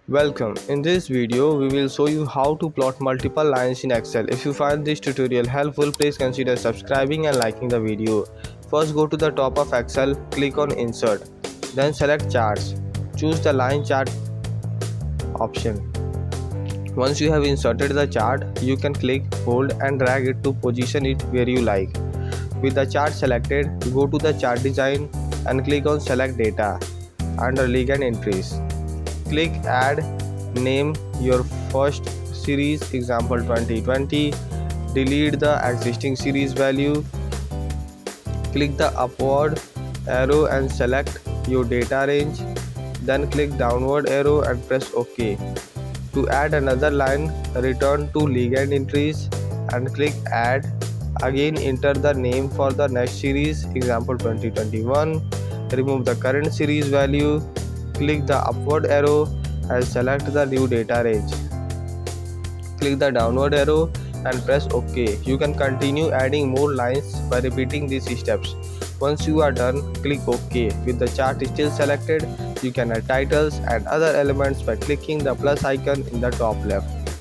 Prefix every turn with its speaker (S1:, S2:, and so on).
S1: Welcome. In this video, we will show you how to plot multiple lines in Excel. If you find this tutorial helpful, please consider subscribing and liking the video. First, go to the top of Excel, click on Insert. Then select Charts. Choose the Line Chart option. Once you have inserted the chart, you can click, hold and drag it to position it where you like. With the chart selected, go to the chart design and click on Select Data under League and Entries. Click Add, name your first series, example 2020, delete the existing series value, click the upward arrow and select your data range, then click downward arrow and press OK. To add another line, return to League and Entries and click Add. Again enter the name for the next series, example 2021, remove the current series value, click the upward arrow and select the new data range. Click the downward arrow and press OK. You can continue adding more lines by repeating these steps. Once you are done, click OK. With the chart still selected, you can add titles and other elements by clicking the plus icon in the top left.